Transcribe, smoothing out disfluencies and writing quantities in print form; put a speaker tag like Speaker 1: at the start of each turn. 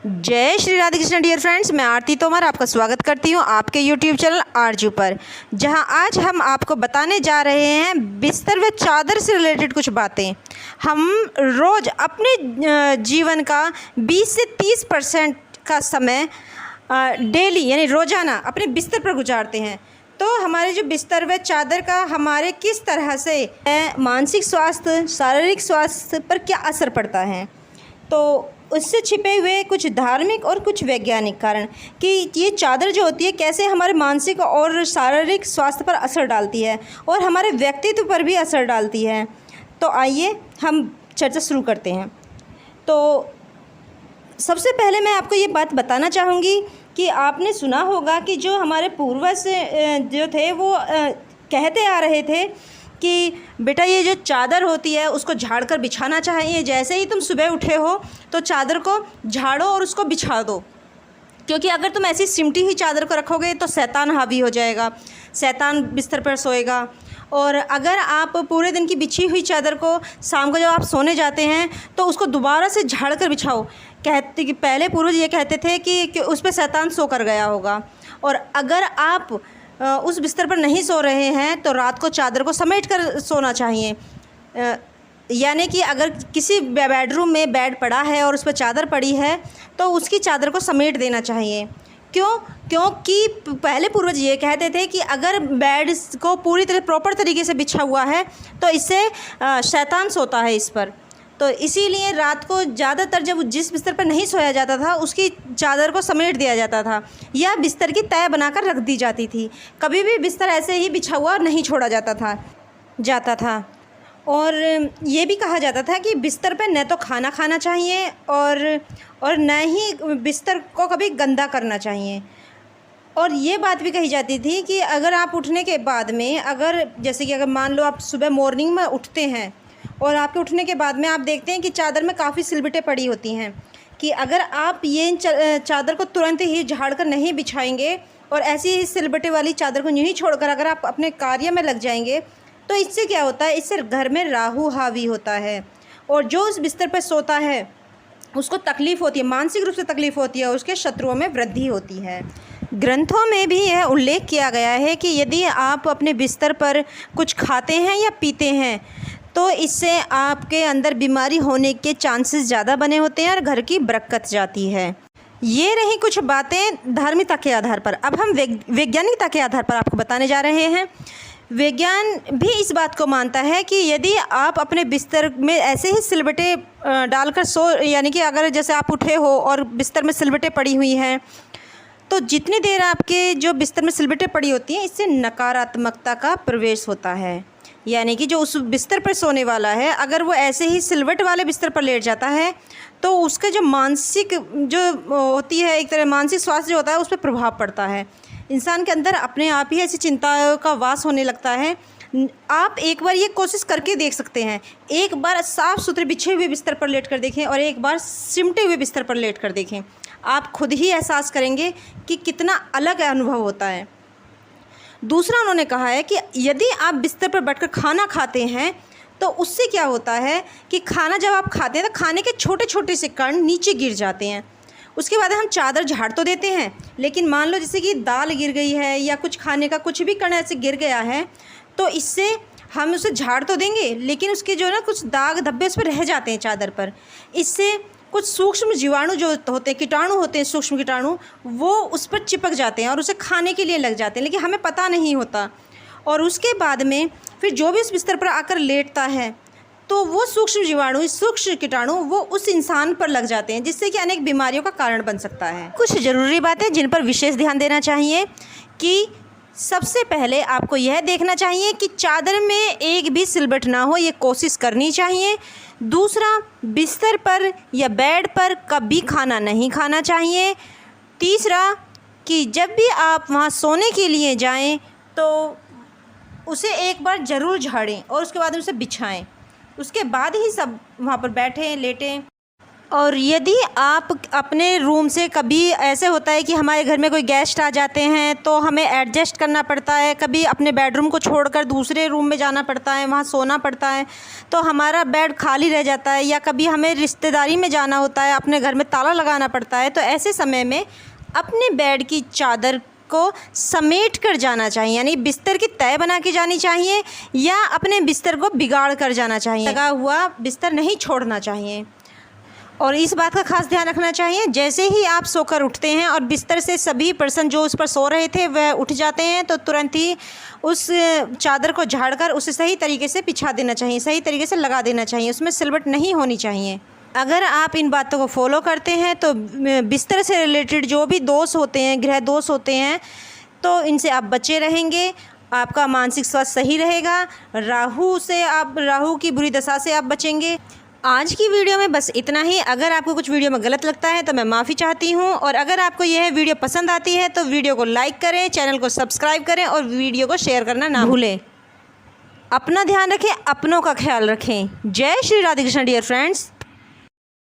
Speaker 1: जय Shri Radhe Krishna dear friends, मैं आरती तोमर आपका स्वागत करती हूँ आपके यूट्यूब चैनल आरजू पर, जहाँ आज हम आपको बताने जा रहे हैं बिस्तर व चादर से रिलेटेड कुछ बातें। हम रोज़ अपने जीवन का 20 से 30% का समय डेली यानी रोज़ाना अपने बिस्तर पर गुजारते हैं। तो हमारे जो बिस्तर व चादर का हमारे किस तरह से मानसिक स्वास्थ्य, शारीरिक स्वास्थ्य पर क्या असर पड़ता है, तो उससे छिपे हुए कुछ धार्मिक और कुछ वैज्ञानिक कारण कि ये चादर जो होती है कैसे हमारे मानसिक और शारीरिक स्वास्थ्य पर असर डालती है और हमारे व्यक्तित्व पर भी असर डालती है। तो आइए हम चर्चा शुरू करते हैं। तो सबसे पहले मैं आपको ये बात बताना चाहूँगी कि आपने सुना होगा कि जो हमारे पूर्वज जो थे वो कहते आ रहे थे कि बेटा ये जो चादर होती है उसको झाड़ कर बिछाना चाहिए। जैसे ही तुम सुबह उठे हो तो चादर को झाड़ो और उसको बिछा दो, क्योंकि अगर तुम ऐसी सिमटी हुई चादर को रखोगे तो शैतान हावी हो जाएगा, शैतान बिस्तर पर सोएगा। और अगर आप पूरे दिन की बिछी हुई चादर को शाम को जब आप सोने जाते हैं तो उसको दोबारा से झाड़ कर बिछाओ। कहते कि पहले पूर्वज ये कहते थे कि उस पर शैतान सो कर गया होगा। और अगर आप उस बिस्तर पर नहीं सो रहे हैं तो रात को चादर को समेट कर सोना चाहिए। यानी कि अगर किसी बेडरूम में बेड पड़ा है और उस पर चादर पड़ी है तो उसकी चादर को समेट देना चाहिए। क्योंकि पहले पूर्वज ये कहते थे कि अगर बेड को पूरी तरह प्रॉपर तरीके से बिछा हुआ है तो इससे शैतान सोता है इस पर। तो इसीलिए रात को ज़्यादातर जब जिस बिस्तर पर नहीं सोया जाता था उसकी चादर को समेट दिया जाता था या बिस्तर की तह बनाकर रख दी जाती थी। कभी भी बिस्तर ऐसे ही बिछा हुआ नहीं छोड़ा जाता था। और ये भी कहा जाता था कि बिस्तर पर न तो खाना खाना चाहिए और न ही बिस्तर को कभी गंदा करना चाहिए। और ये बात भी कही जाती थी कि अगर आप उठने के बाद में अगर मान लो आप सुबह मॉर्निंग में उठते हैं और आपके उठने के बाद में आप देखते हैं कि चादर में काफ़ी सिलबटें पड़ी होती हैं, कि अगर आप ये चादर को तुरंत ही झाड़ कर नहीं बिछाएंगे और ऐसी ही सिलबटे वाली चादर को यूँ ही छोड़कर अगर आप अपने कार्य में लग जाएंगे तो इससे क्या होता है, इससे घर में राहु हावी होता है और जो उस बिस्तर पर सोता है उसको तकलीफ़ होती है, मानसिक रूप से तकलीफ़ होती है, उसके शत्रुओं में वृद्धि होती है। ग्रंथों में भी यह उल्लेख किया गया है कि यदि आप अपने बिस्तर पर कुछ खाते हैं या पीते हैं तो इससे आपके अंदर बीमारी होने के चांसेस ज़्यादा बने होते हैं और घर की बरकत जाती है। ये रही कुछ बातें धार्मिकता के आधार पर। अब हम वैज्ञानिकता के आधार पर आपको बताने जा रहे हैं। विज्ञान भी इस बात को मानता है कि यदि आप अपने बिस्तर में ऐसे ही सिलबटें डालकर यानी कि अगर जैसे आप उठे हो और बिस्तर में सिलबटें पड़ी हुई हैं तो जितनी देर आपके जो बिस्तर में सिलबटें पड़ी होती हैं इससे नकारात्मकता का प्रवेश होता है। यानी कि जो उस बिस्तर पर सोने वाला है अगर वो ऐसे ही सिलवट वाले बिस्तर पर लेट जाता है तो उसके जो मानसिक जो होती है, एक तरह मानसिक स्वास्थ्य जो होता है उस पर प्रभाव पड़ता है। इंसान के अंदर अपने आप ही ऐसी चिंता का वास होने लगता है। आप एक बार ये कोशिश करके देख सकते हैं, एक बार साफ़ सुथरे बिछे हुए बिस्तर पर लेट कर देखें और एक बार सिमटे हुए बिस्तर पर लेट कर देखें। आप खुद ही एहसास करेंगे कि कितना अलग अनुभव होता है। दूसरा उन्होंने कहा है कि यदि आप बिस्तर पर बैठकर खाना खाते हैं तो उससे क्या होता है कि खाना जब आप खाते हैं तो खाने के छोटे छोटे से कण नीचे गिर जाते हैं। उसके बाद हम चादर झाड़ तो देते हैं, लेकिन मान लो जैसे कि दाल गिर गई है या कुछ खाने का कुछ भी कण ऐसे गिर गया है तो इससे हम उसे झाड़ तो देंगे लेकिन उसके जो ना कुछ दाग धब्बे उस पर रह जाते हैं चादर पर। इससे कुछ सूक्ष्म जीवाणु जो होते हैं, कीटाणु होते हैं, सूक्ष्म कीटाणु, वो उस पर चिपक जाते हैं और उसे खाने के लिए लग जाते हैं, लेकिन हमें पता नहीं होता। और उसके बाद में फिर जो भी उस बिस्तर पर आकर लेटता है तो वो सूक्ष्म जीवाणु, सूक्ष्म कीटाणु वो उस इंसान पर लग जाते हैं, जिससे कि अनेक बीमारियों का कारण बन सकता है। कुछ ज़रूरी बातें जिन पर विशेष ध्यान देना चाहिए कि सबसे पहले आपको यह देखना चाहिए कि चादर में एक भी सिलबट ना हो, ये कोशिश करनी चाहिए। दूसरा, बिस्तर पर या बेड पर कभी खाना नहीं खाना चाहिए। तीसरा, कि जब भी आप वहाँ सोने के लिए जाएं तो उसे एक बार ज़रूर झाड़ें और उसके बाद उसे बिछाएं, उसके बाद ही सब वहाँ पर बैठें लेटें। और यदि आप अपने रूम से कभी ऐसे होता है कि हमारे घर में कोई गेस्ट आ जाते हैं तो हमें एडजस्ट करना पड़ता है, कभी अपने बेडरूम को छोड़कर दूसरे रूम में जाना पड़ता है, वहाँ सोना पड़ता है, तो हमारा बेड खाली रह जाता है, या कभी हमें रिश्तेदारी में जाना होता है, अपने घर में ताला लगाना पड़ता है, तो ऐसे समय में अपने बेड की चादर को समेट कर जाना चाहिए, यानी बिस्तर की तय बना के जानी चाहिए, या अपने बिस्तर को बिगाड़ कर जाना चाहिए। लगा हुआ बिस्तर नहीं छोड़ना चाहिए। और इस बात का खास ध्यान रखना चाहिए, जैसे ही आप सोकर उठते हैं और बिस्तर से सभी पर्सन जो उस पर सो रहे थे वह उठ जाते हैं, तो तुरंत ही उस चादर को झाड़कर उसे सही तरीके से बिछा देना चाहिए, सही तरीके से लगा देना चाहिए, उसमें सिलवट नहीं होनी चाहिए। अगर आप इन बातों को फॉलो करते हैं तो बिस्तर से रिलेटेड जो भी दोष होते हैं, गृह दोष होते हैं, तो इनसे आप बचे रहेंगे। आपका मानसिक स्वास्थ्य सही रहेगा। राहु की बुरी दशा से आप बचेंगे। आज की वीडियो में बस इतना ही। अगर आपको कुछ वीडियो में गलत लगता है तो मैं माफ़ी चाहती हूँ, और अगर आपको यह वीडियो पसंद आती है तो वीडियो को लाइक करें, चैनल को सब्सक्राइब करें और वीडियो को शेयर करना ना भूलें। अपना ध्यान रखें, अपनों का ख्याल रखें। जय श्री राधे कृष्ण डियर फ्रेंड्स।